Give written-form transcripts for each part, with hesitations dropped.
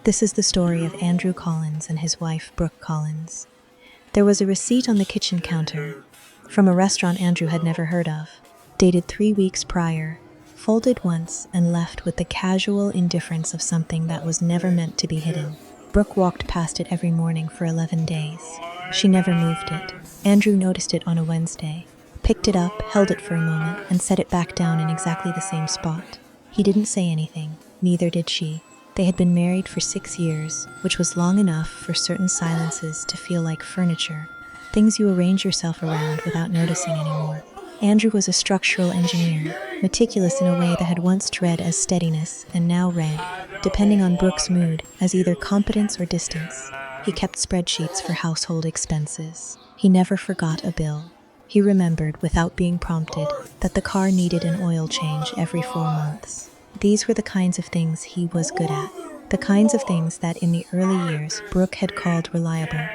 This is the story of Andrew Collins and his wife, Brooke Collins. There was a receipt on the kitchen counter from a restaurant Andrew had never heard of, dated 3 weeks prior, folded once and left with the casual indifference of something that was never meant to be hidden. Brooke walked past it every morning for 11 days. She never moved it. Andrew noticed it on a Wednesday, picked it up, held it for a moment, and set it back down in exactly the same spot. He didn't say anything, neither did she. They had been married for 6 years, which was long enough for certain silences to feel like furniture, things you arrange yourself around without noticing anymore. Andrew was a structural engineer, meticulous in a way that had once read as steadiness and now read, depending on Brooke's mood, as either competence or distance. He kept spreadsheets for household expenses. He never forgot a bill. He remembered, without being prompted, that the car needed an oil change every 4 months. These were the kinds of things he was good at, the kinds of things that in the early years Brooke had called reliable.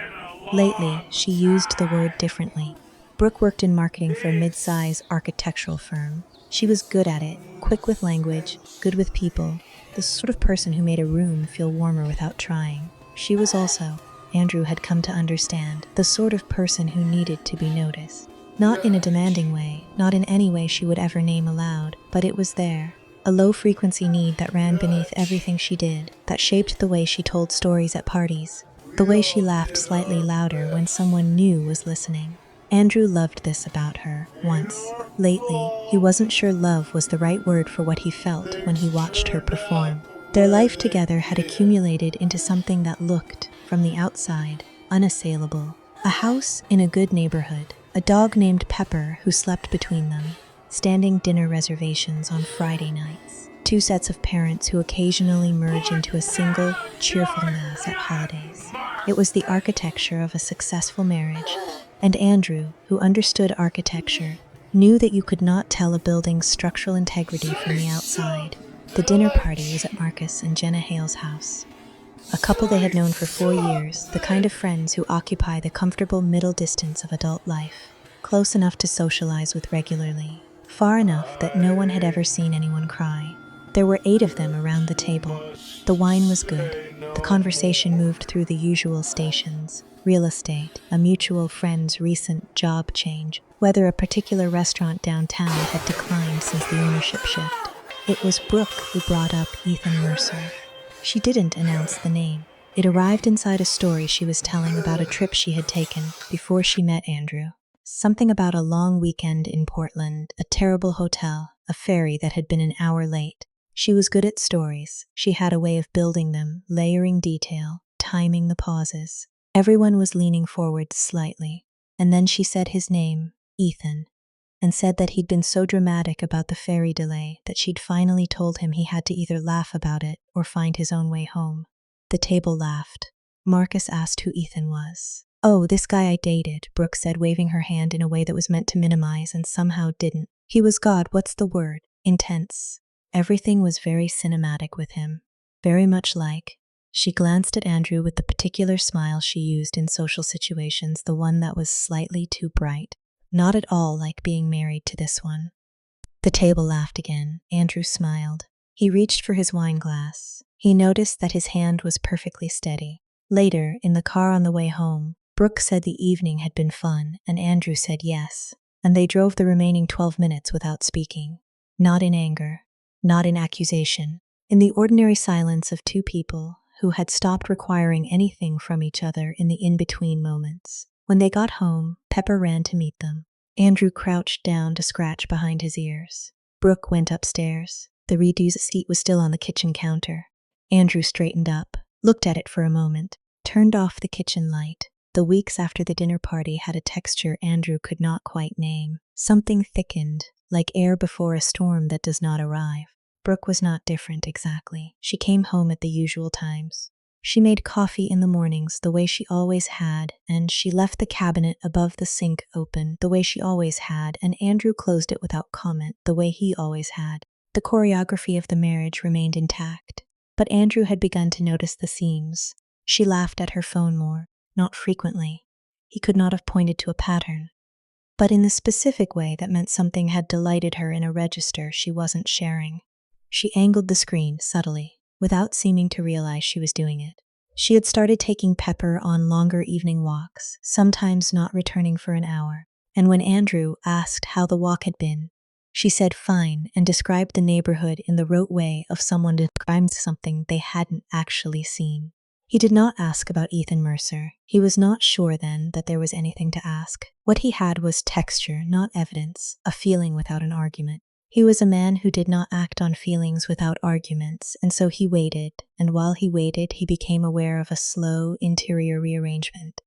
Lately, she used the word differently. Brooke worked in marketing for a mid-size architectural firm. She was good at it, quick with language, good with people, the sort of person who made a room feel warmer without trying. She was also, Andrew had come to understand, the sort of person who needed to be noticed. Not in a demanding way, not in any way she would ever name aloud, but it was there. A low-frequency need that ran beneath everything she did, that shaped the way she told stories at parties, the way she laughed slightly louder when someone new was listening. Andrew loved this about her, once. Lately, he wasn't sure love was the right word for what he felt when he watched her perform. Their life together had accumulated into something that looked, from the outside, unassailable. A house in a good neighborhood, a dog named Pepper who slept between them, standing dinner reservations on Friday nights, 2 sets of parents who occasionally merge into a single, cheerful mass at holidays. It was the architecture of a successful marriage, and Andrew, who understood architecture, knew that you could not tell a building's structural integrity from the outside. The dinner party was at Marcus and Jenna Hale's house, a couple they had known for 4 years, the kind of friends who occupy the comfortable middle distance of adult life, close enough to socialize with regularly, far enough that no one had ever seen anyone cry. There were 8 of them around the table. The wine was good. The conversation moved through the usual stations: real estate, a mutual friend's recent job change, whether a particular restaurant downtown had declined since the ownership shift. It was Brooke who brought up Ethan Mercer. She didn't announce the name. It arrived inside a story she was telling about a trip she had taken before she met Andrew. Something about a long weekend in Portland, a terrible hotel, a ferry that had been an hour late. She was good at stories. She had a way of building them, layering detail, timing the pauses. Everyone was leaning forward slightly, and then she said his name, Ethan, and said that he'd been so dramatic about the ferry delay that she'd finally told him he had to either laugh about it or find his own way home. The table laughed. Marcus asked who Ethan was. "Oh, this guy I dated," Brooke said, waving her hand in a way that was meant to minimize and somehow didn't. "He was what's the word? Intense. Everything was very cinematic with him. Very much like." She glanced at Andrew with the particular smile she used in social situations, the one that was slightly too bright. Not at all like being married to this one. The table laughed again. Andrew smiled. He reached for his wine glass. He noticed that his hand was perfectly steady. Later, in the car on the way home, Brooke said the evening had been fun, and Andrew said yes, and they drove the remaining 12 minutes without speaking. Not in anger, not in accusation, in the ordinary silence of 2 people who had stopped requiring anything from each other in the in-between moments. When they got home, Pepper ran to meet them. Andrew crouched down to scratch behind his ears. Brooke went upstairs. The reduce seat was still on the kitchen counter. Andrew straightened up, looked at it for a moment, turned off the kitchen light. The weeks after the dinner party had a texture Andrew could not quite name. Something thickened, like air before a storm that does not arrive. Brooke was not different exactly. She came home at the usual times. She made coffee in the mornings the way she always had, and she left the cabinet above the sink open the way she always had, and Andrew closed it without comment the way he always had. The choreography of the marriage remained intact, but Andrew had begun to notice the seams. She laughed at her phone more, not frequently. He could not have pointed to a pattern, but in the specific way that meant something had delighted her in a register she wasn't sharing. She angled the screen subtly, without seeming to realize she was doing it. She had started taking Pepper on longer evening walks, sometimes not returning for an hour. And when Andrew asked how the walk had been, she said fine and described the neighborhood in the rote way of someone describing something they hadn't actually seen. He did not ask about Ethan Mercer. He was not sure then that there was anything to ask. What he had was texture, not evidence, a feeling without an argument. He was a man who did not act on feelings without arguments, and so he waited, and while he waited, he became aware of a slow interior rearrangement.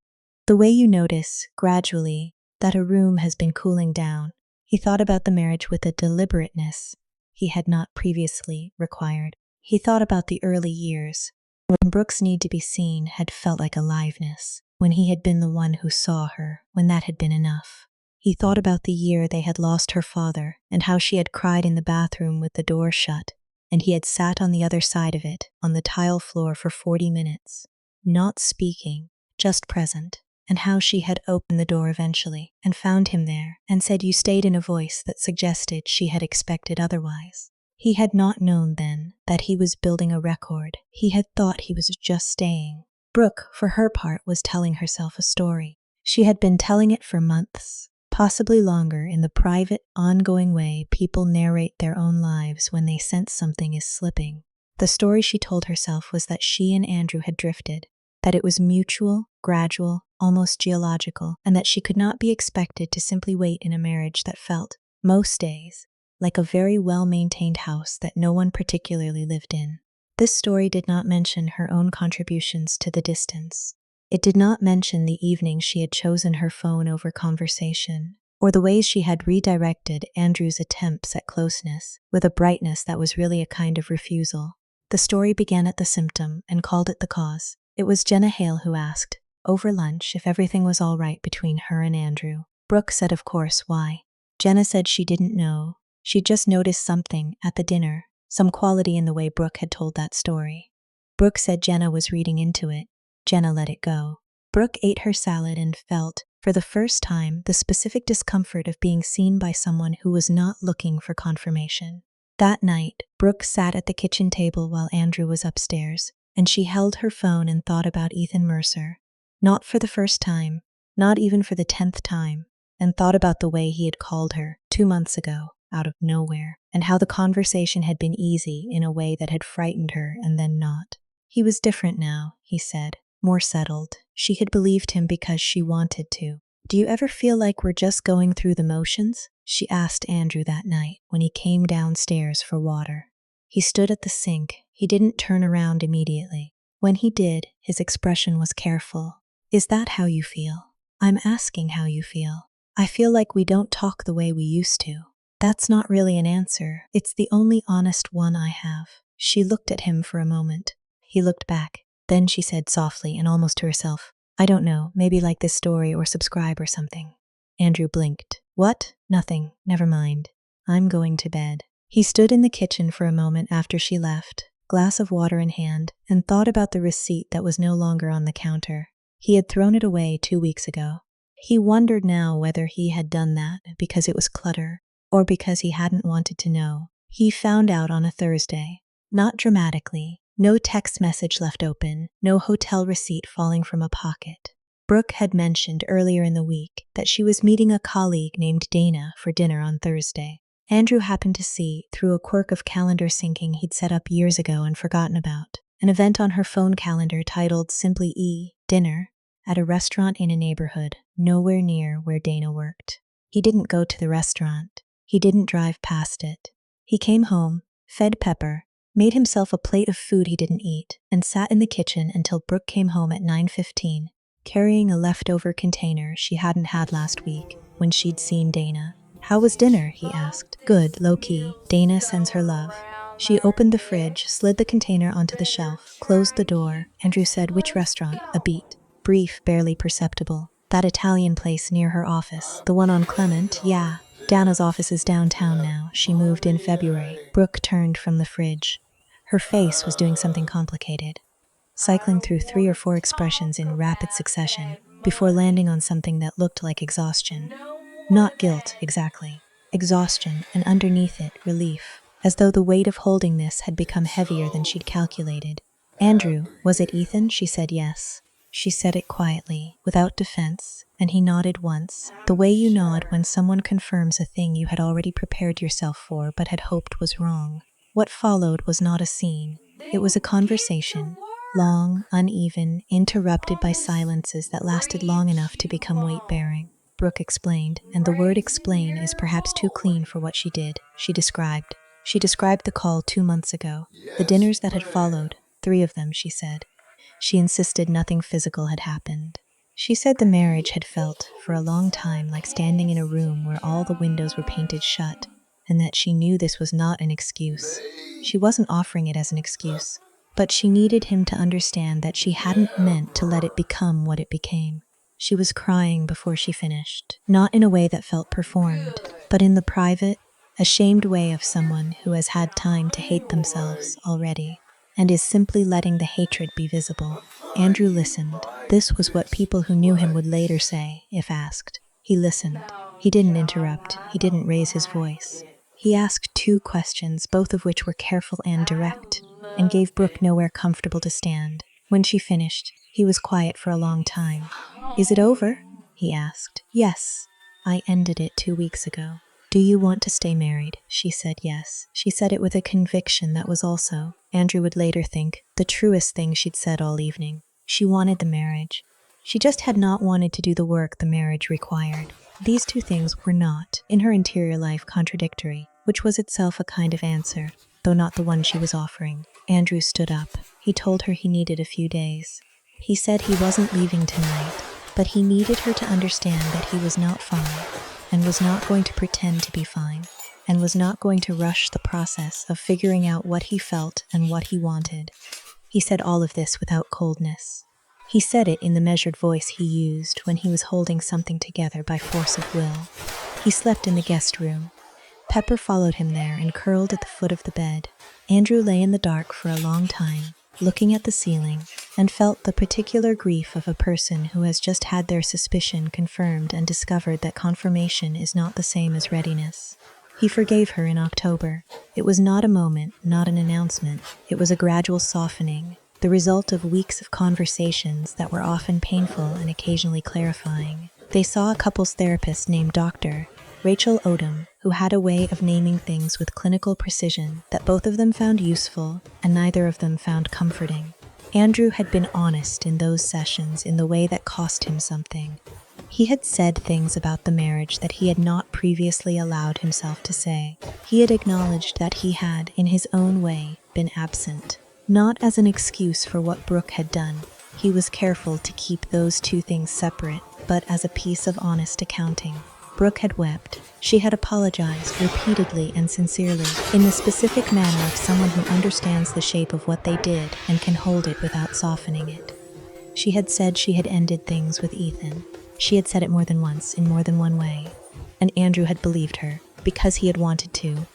The way you notice, gradually, that a room has been cooling down. He thought about the marriage with a deliberateness he had not previously required. He thought about the early years, when Brooke's need to be seen had felt like aliveness, when he had been the one who saw her, when that had been enough. He thought about the year they had lost her father and how she had cried in the bathroom with the door shut, and he had sat on the other side of it, on the tile floor for 40 minutes, not speaking, just present, and how she had opened the door eventually and found him there and said you stayed in a voice that suggested she had expected otherwise. He had not known then that he was building a record. He had thought he was just staying. Brooke, for her part, was telling herself a story. She had been telling it for months, possibly longer, in the private, ongoing way people narrate their own lives when they sense something is slipping. The story she told herself was that she and Andrew had drifted, that it was mutual, gradual, almost geological, and that she could not be expected to simply wait in a marriage that felt, most days, like a very well-maintained house that no one particularly lived in. This story did not mention her own contributions to the distance. It did not mention the evenings she had chosen her phone over conversation, or the ways she had redirected Andrew's attempts at closeness with a brightness that was really a kind of refusal. The story began at the symptom and called it the cause. It was Jenna Hale who asked, over lunch, if everything was all right between her and Andrew. Brooke said, of course, why? Jenna said she didn't know. She'd just noticed something at the dinner, some quality in the way Brooke had told that story. Brooke said Jenna was reading into it. Jenna let it go. Brooke ate her salad and felt, for the first time, the specific discomfort of being seen by someone who was not looking for confirmation. That night, Brooke sat at the kitchen table while Andrew was upstairs, and she held her phone and thought about Ethan Mercer. Not for the first time, not even for the 10th time, and thought about the way he had called her 2 months ago, out of nowhere, and how the conversation had been easy in a way that had frightened her and then not. He was different now, he said, more settled. She had believed him because she wanted to. Do you ever feel like we're just going through the motions? She asked Andrew that night when he came downstairs for water. He stood at the sink. He didn't turn around immediately. When he did, his expression was careful. Is that how you feel? I'm asking how you feel. I feel like we don't talk the way we used to. That's not really an answer. It's the only honest one I have. She looked at him for a moment. He looked back. Then she said softly and almost to herself, I don't know, maybe like this story or subscribe or something. Andrew blinked. What? Nothing. Never mind. I'm going to bed. He stood in the kitchen for a moment after she left, glass of water in hand, and thought about the receipt that was no longer on the counter. He had thrown it away 2 weeks ago. He wondered now whether he had done that because it was clutter or because he hadn't wanted to know. He found out on a Thursday. Not dramatically. No text message left open, no hotel receipt falling from a pocket. Brooke had mentioned earlier in the week that she was meeting a colleague named Dana for dinner on Thursday. Andrew happened to see, through a quirk of calendar syncing he'd set up years ago and forgotten about, an event on her phone calendar titled simply Dinner, at a restaurant in a neighborhood nowhere near where Dana worked. He didn't go to the restaurant. He didn't drive past it. He came home, fed Pepper, made himself a plate of food he didn't eat, and sat in the kitchen until Brooke came home at 9:15, carrying a leftover container she hadn't had last week when she'd seen Dana. How was dinner? He asked. Good, low-key. Dana sends her love. She opened the fridge, slid the container onto the shelf, closed the door. Andrew said, which restaurant? A beat. Brief, barely perceptible. That Italian place near her office. The one on Clement? Yeah. Dana's office is downtown now. She moved in February. Brooke turned from the fridge. Her face was doing something complicated, cycling through 3 or 4 expressions in rapid succession before landing on something that looked like exhaustion. Not guilt, exactly. Exhaustion, and underneath it, relief. as though the weight of holding this had become heavier than she'd calculated. "Andrew, was it Ethan?" She said yes. She said it quietly, without defense, and he nodded once, the way you nod when someone confirms a thing you had already prepared yourself for but had hoped was wrong. What followed was not a scene. It was a conversation, long, uneven, interrupted by silences that lasted long enough to become weight-bearing. Brooke explained, and the word explain is perhaps too clean for what she did. She described the call 2 months ago, the dinners that had followed, 3 of them, she said. She insisted nothing physical had happened. She said the marriage had felt, for a long time, like standing in a room where all the windows were painted shut, and that she knew this was not an excuse. She wasn't offering it as an excuse, but she needed him to understand that she hadn't meant to let it become what it became. She was crying before she finished, not in a way that felt performed, but in the private, ashamed way of someone who has had time to hate themselves already, and is simply letting the hatred be visible. Andrew listened. This was what people who knew him would later say, if asked. He listened. He didn't interrupt. He didn't raise his voice. He asked 2 questions, both of which were careful and direct, and gave Brooke nowhere comfortable to stand. When she finished, he was quiet for a long time. "Is it over?" he asked. "Yes. I ended it 2 weeks ago." "Do you want to stay married?" She said yes. She said it with a conviction that was also, Andrew would later think, the truest thing she'd said all evening. She wanted the marriage. She just had not wanted to do the work the marriage required. These 2 things were not, in her interior life, contradictory, which was itself a kind of answer, though not the one she was offering. Andrew stood up. He told her he needed a few days. He said he wasn't leaving tonight, but he needed her to understand that he was not fine, and was not going to pretend to be fine, and was not going to rush the process of figuring out what he felt and what he wanted. He said all of this without coldness. He said it in the measured voice he used when he was holding something together by force of will. He slept in the guest room. Pepper followed him there and curled at the foot of the bed. Andrew lay in the dark for a long time, looking at the ceiling, and felt the particular grief of a person who has just had their suspicion confirmed and discovered that confirmation is not the same as readiness. He forgave her in October. It was not a moment, not an announcement. It was a gradual softening, the result of weeks of conversations that were often painful and occasionally clarifying. They saw a couples therapist named Dr. Rachel Odom, who had a way of naming things with clinical precision that both of them found useful and neither of them found comforting. Andrew had been honest in those sessions in the way that cost him something. He had said things about the marriage that he had not previously allowed himself to say. He had acknowledged that he had, in his own way, been absent. Not as an excuse for what Brooke had done. He was careful to keep those 2 things separate, but as a piece of honest accounting. Brooke had wept. She had apologized repeatedly and sincerely, in the specific manner of someone who understands the shape of what they did and can hold it without softening it. She had said she had ended things with Ethan. She had said it more than once, in more than one way. And Andrew had believed her, because he had wanted to,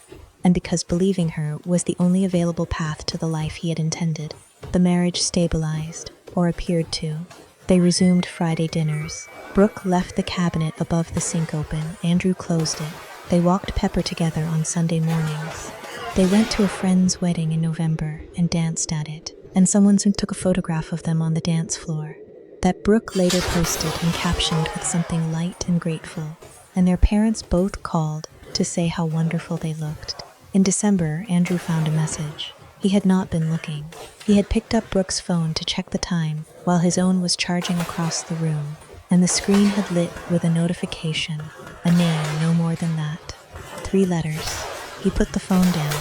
and because believing her was the only available path to the life he had intended. The marriage stabilized, or appeared to. They resumed Friday dinners. Brooke left the cabinet above the sink open. Andrew closed it. They walked Pepper together on Sunday mornings. They went to a friend's wedding in November and danced at it, and someone soon took a photograph of them on the dance floor that Brooke later posted and captioned with something light and grateful, and their parents both called to say how wonderful they looked. In December, Andrew found a message. He had not been looking. He had picked up Brooke's phone to check the time while his own was charging across the room, and the screen had lit with a notification, a name, no more than that. 3 letters. He put the phone down.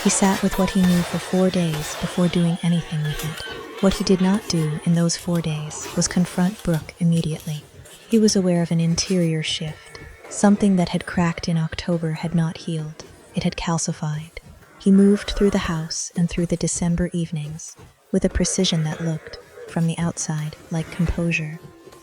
He sat with what he knew for 4 days before doing anything with it. What he did not do in those 4 days was confront Brooke immediately. He was aware of an interior shift. Something that had cracked in October had not healed. It had calcified. He moved through the house and through the December evenings with a precision that looked, from the outside, like composure.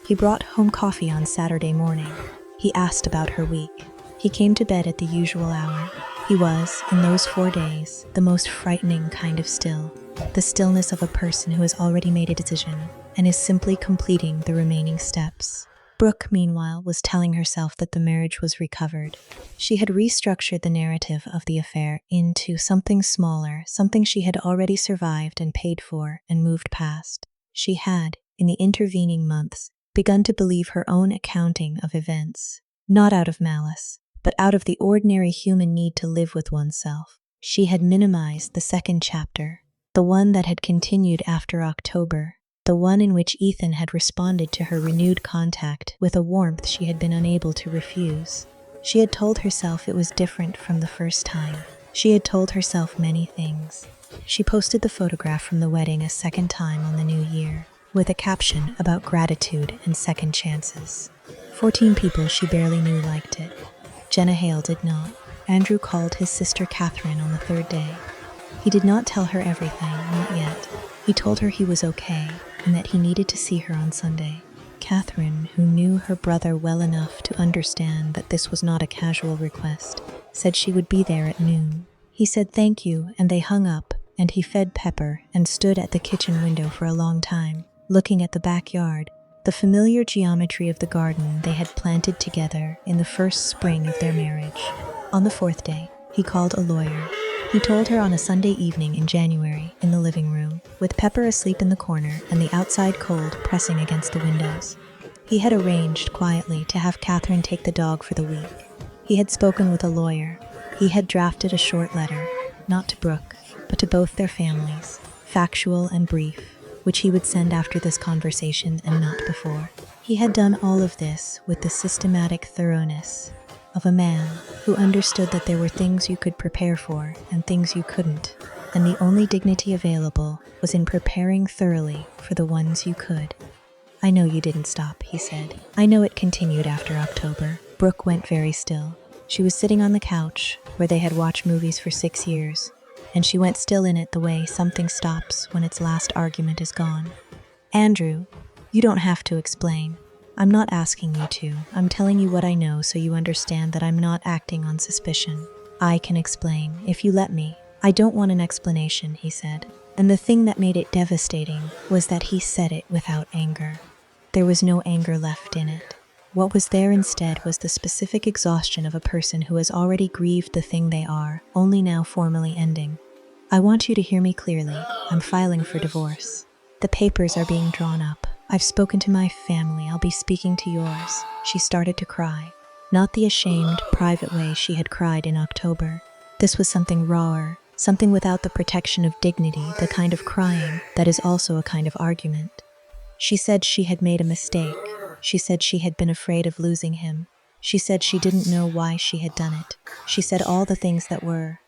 He brought home coffee on Saturday morning. He asked about her week. He came to bed at the usual hour. He was, in those 4 days, the most frightening kind of still. The stillness of a person who has already made a decision and is simply completing the remaining steps. Brooke, meanwhile, was telling herself that the marriage was recovered. She had restructured the narrative of the affair into something smaller, something she had already survived and paid for and moved past. She had, in the intervening months, begun to believe her own accounting of events, not out of malice, but out of the ordinary human need to live with oneself. She had minimized the second chapter, the one that had continued after October, the one in which Ethan had responded to her renewed contact with a warmth she had been unable to refuse. She had told herself it was different from the first time. She had told herself many things. She posted the photograph from the wedding a second time on the new year, with a caption about gratitude and second chances. 14 people she barely knew liked it. Jenna Hale did not. Andrew called his sister Catherine on the third day. He did not tell her everything, not yet. He told her he was okay and that he needed to see her on Sunday. Catherine, who knew her brother well enough to understand that this was not a casual request, said she would be there at noon. He said thank you, and they hung up, and he fed Pepper and stood at the kitchen window for a long time, looking at the backyard, the familiar geometry of the garden they had planted together in the first spring of their marriage. On the fourth day, he called a lawyer. He told her on a Sunday evening in January, in the living room, with Pepper asleep in the corner and the outside cold pressing against the windows. He had arranged quietly to have Catherine take the dog for the week. He had spoken with a lawyer. He had drafted a short letter, not to Brooke, but to both their families, factual and brief, which he would send after this conversation and not before. He had done all of this with the systematic thoroughness of a man who understood that there were things you could prepare for and things you couldn't, and the only dignity available was in preparing thoroughly for the ones you could. I know you didn't stop, he said. I know it continued after October. Brooke went very still. She was sitting on the couch where they had watched movies for 6 years, and she went still in it the way something stops when its last argument is gone. Andrew, you don't have to explain. I'm not asking you to. I'm telling you what I know so you understand that I'm not acting on suspicion. I can explain, if you let me. I don't want an explanation, he said. And the thing that made it devastating was that he said it without anger. There was no anger left in it. What was there instead was the specific exhaustion of a person who has already grieved the thing they are, only now formally ending. I want you to hear me clearly. I'm filing for divorce. The papers are being drawn up. I've spoken to my family. I'll be speaking to yours. She started to cry. Not the ashamed, private way she had cried in October. This was something rawer, something without the protection of dignity, the kind of crying that is also a kind of argument. She said she had made a mistake. She said she had been afraid of losing him. She said she didn't know why she had done it. She said all the things that were.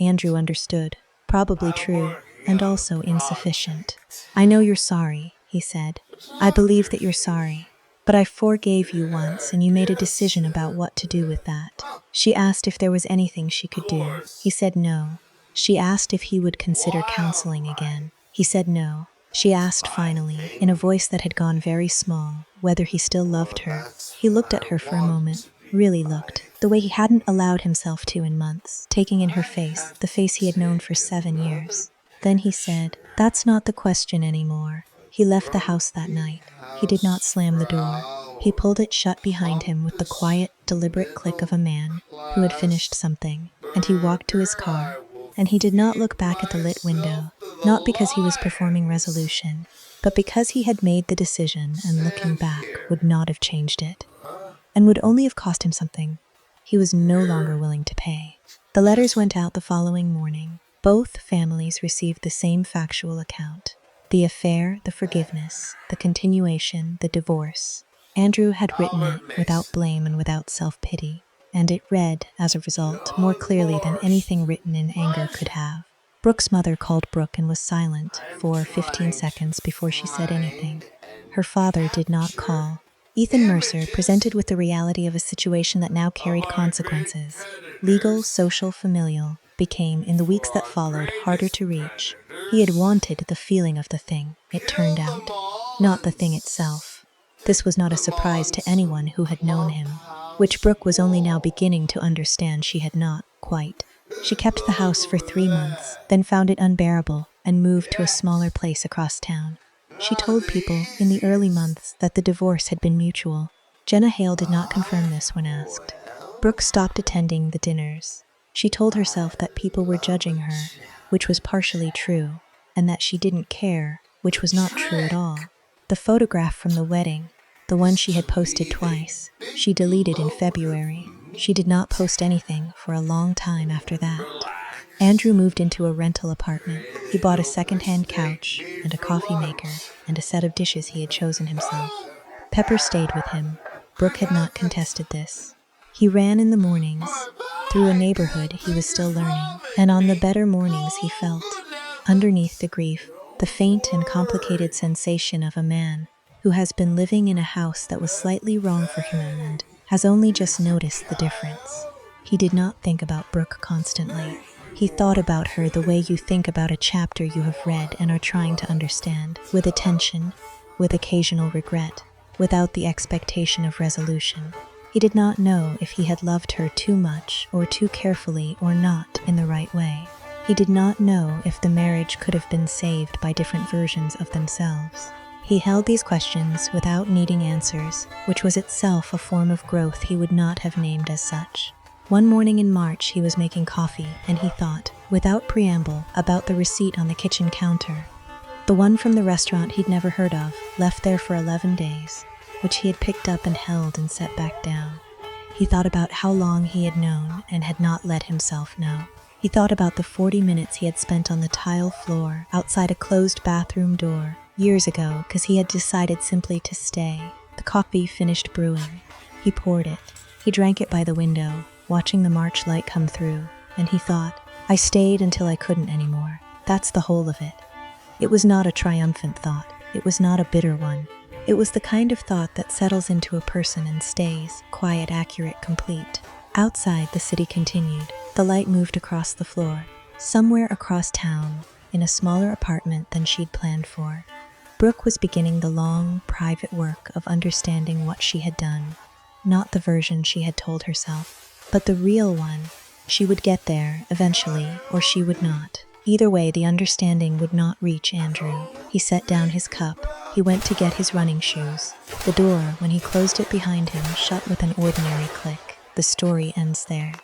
Andrew understood. Probably true, and also insufficient. I know you're sorry, he said. I believe that you're sorry. But I forgave you once, and you made a decision about what to do with that. She asked if there was anything she could do. He said no. She asked if he would consider counseling again. He said no. She asked finally, in a voice that had gone very small, whether he still loved her. He looked at her for a moment, really looked, the way he hadn't allowed himself to in months, taking in her face, the face he had known for 7 years. Then he said, "That's not the question anymore." He left the house that night. He did not slam the door. He pulled it shut behind him with the quiet, deliberate click of a man who had finished something, and he walked to his car. And he did not look back at the lit window, not because he was performing resolution, but because he had made the decision and looking back would not have changed it, and would only have cost him something he was no longer willing to pay. The letters went out the following morning. Both families received the same factual account. The affair, the forgiveness, the continuation, the divorce. Andrew had written it without blame and without self-pity, and it read, as a result, more clearly than anything written in anger could have. Brooke's mother called Brooke and was silent for 15 seconds before she said anything. Her father did not call. Ethan Mercer, presented with the reality of a situation that now carried consequences, legal, social, familial, became, in the weeks that followed, harder to reach. He had wanted the feeling of the thing, it turned out, not the thing itself. This was not a surprise to anyone who had known him, which Brooke was only now beginning to understand she had not, quite. She kept the house for 3 months, then found it unbearable and moved to a smaller place across town. She told people in the early months that the divorce had been mutual. Jenna Hale did not confirm this when asked. Brooke stopped attending the dinners. She told herself that people were judging her, which was partially true, and that she didn't care, which was not true at all. The photograph from the wedding, the one she had posted twice, she deleted in February. She did not post anything for a long time after that. Andrew moved into a rental apartment. He bought a second-hand couch and a coffee maker and a set of dishes he had chosen himself. Pepper stayed with him. Brooke had not contested this. He ran in the mornings. Through a neighborhood he was still learning, and on the better mornings he felt, underneath the grief, the faint and complicated sensation of a man who has been living in a house that was slightly wrong for him and has only just noticed the difference. He did not think about Brooke constantly. He thought about her the way you think about a chapter you have read and are trying to understand, with attention, with occasional regret, without the expectation of resolution. He did not know if he had loved her too much or too carefully or not in the right way. He did not know if the marriage could have been saved by different versions of themselves. He held these questions without needing answers, which was itself a form of growth he would not have named as such. One morning in March he was making coffee, and he thought, without preamble, about the receipt on the kitchen counter. The one from the restaurant he'd never heard of, left there for 11 days, which he had picked up and held and set back down. He thought about how long he had known and had not let himself know. He thought about the 40 minutes he had spent on the tile floor outside a closed bathroom door years ago because he had decided simply to stay. The coffee finished brewing. He poured it. He drank it by the window, watching the March light come through, and he thought, I stayed until I couldn't anymore. That's the whole of it. It was not a triumphant thought. It was not a bitter one. It was the kind of thought that settles into a person and stays, quiet, accurate, complete. Outside, the city continued. The light moved across the floor, somewhere across town, in a smaller apartment than she'd planned for. Brooke was beginning the long, private work of understanding what she had done. Not the version she had told herself, but the real one. She would get there, eventually, or she would not. Either way, the understanding would not reach Andrew. He set down his cup. He went to get his running shoes. The door, when he closed it behind him, shut with an ordinary click. The story ends there.